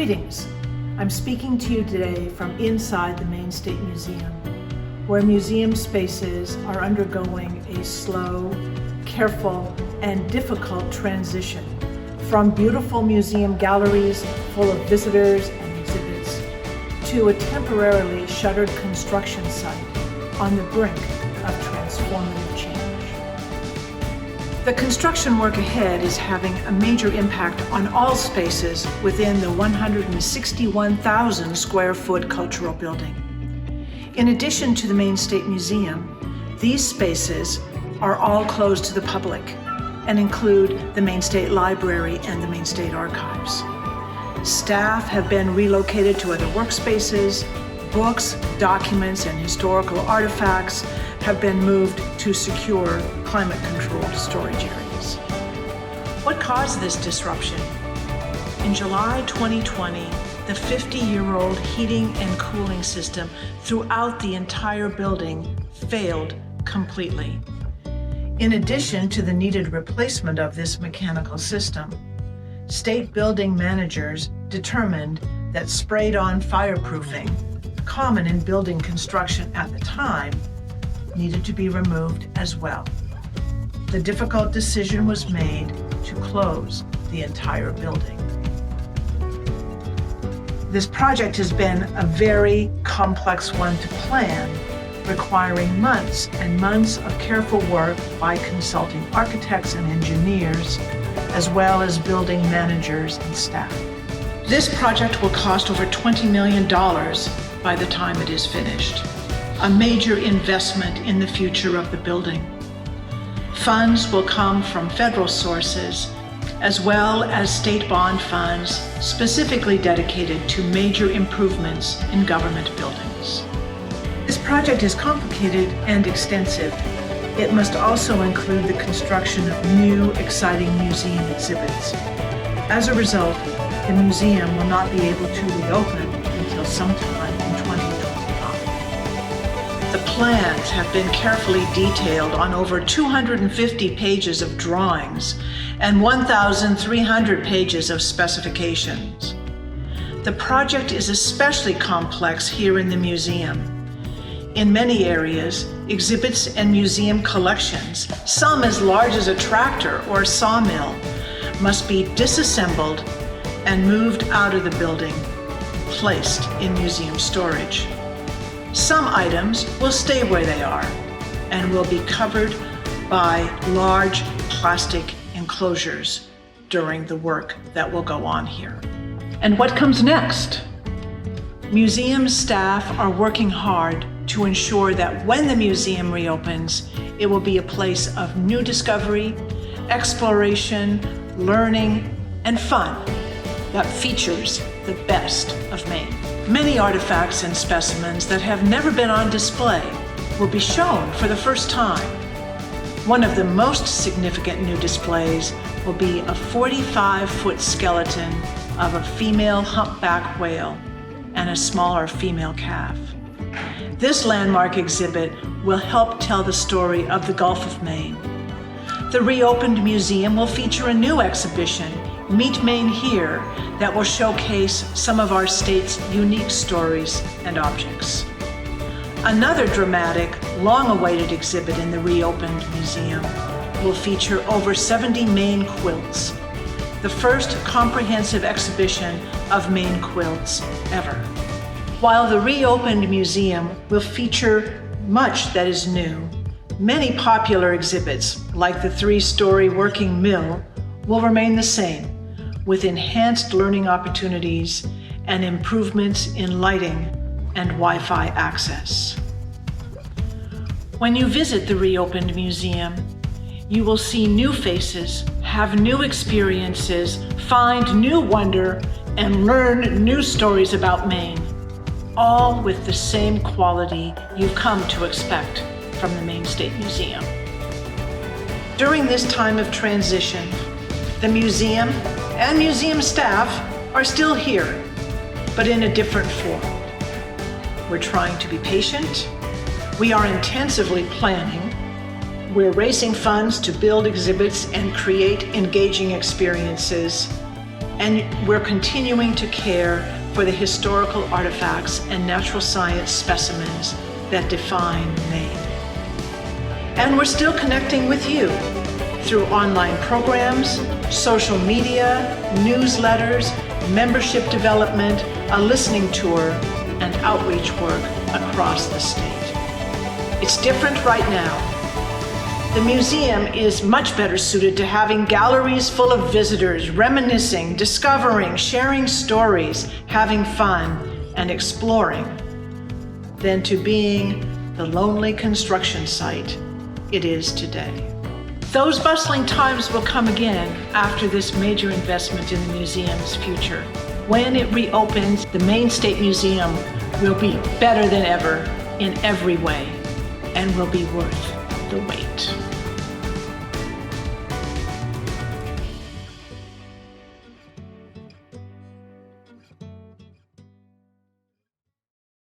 Greetings! I'm speaking to you today from inside the Maine State Museum, where museum spaces are undergoing a slow, careful, and difficult transition from beautiful museum galleries full of visitors and exhibits to a temporarily shuttered construction site on the brink of transformative change. The construction work ahead is having a major impact on all spaces within the 161,000 square foot cultural building. In addition to the Maine State Museum, these spaces are all closed to the public and include the Maine State Library and the Maine State Archives. Staff have been relocated to other workspaces. Books, documents, and historical artifacts have been moved to secure, climate-controlled storage areas. What caused this disruption? In July 2020, the 50-year-old heating and cooling system throughout the entire building failed completely. In addition to the needed replacement of this mechanical system, state building managers determined that sprayed-on fireproofing, common in building construction at the time, needed to be removed as well. The difficult decision was made to close the entire building. This project has been a very complex one to plan, requiring months and months of careful work by consulting architects and engineers, as well as building managers and staff. This project will cost over $20 million by the time it is finished, a major investment in the future of the building. Funds will come from federal sources, as well as state bond funds specifically dedicated to major improvements in government buildings. This project is complicated and extensive. It must also include the construction of new, exciting museum exhibits. As a result, the museum will not be able to reopen until sometime in 2025. The plans have been carefully detailed on over 250 pages of drawings and 1,300 pages of specifications. The project is especially complex here in the museum. In many areas, exhibits and museum collections, some as large as a tractor or a sawmill, must be disassembled and moved out of the building, placed in museum storage. Some items will stay where they are and will be covered by large plastic enclosures during the work that will go on here. And what comes next? Museum staff are working hard to ensure that when the museum reopens, it will be a place of new discovery, exploration, learning, and fun that features the best of Maine. Many artifacts and specimens that have never been on display will be shown for the first time. One of the most significant new displays will be a 45-foot skeleton of a female humpback whale and a smaller female calf. This landmark exhibit will help tell the story of the Gulf of Maine. The reopened museum will feature a new exhibition, Meet Maine Here, that will showcase some of our state's unique stories and objects. Another dramatic, long-awaited exhibit in the reopened museum will feature over 70 Maine quilts, the first comprehensive exhibition of Maine quilts ever. While the reopened museum will feature much that is new, many popular exhibits, like the 3-story working mill, will remain the same, with enhanced learning opportunities and improvements in lighting and Wi-Fi access. When you visit the reopened museum, you will see new faces, have new experiences, find new wonder, and learn new stories about Maine, all with the same quality you've come to expect from the Maine State Museum. During this time of transition, the museum and museum staff are still here, but in a different form. We're trying to be patient. We are intensively planning. We're raising funds to build exhibits and create engaging experiences. And we're continuing to care for the historical artifacts and natural science specimens that define Maine. And we're still connecting with you through online programs, social media, newsletters, membership development, a listening tour, and outreach work across the state. It's different right now. The museum is much better suited to having galleries full of visitors, reminiscing, discovering, sharing stories, having fun, and exploring, than to being the lonely construction site it is today. Those bustling times will come again after this major investment in the museum's future. When it reopens, the Maine State Museum will be better than ever in every way and will be worth the wait.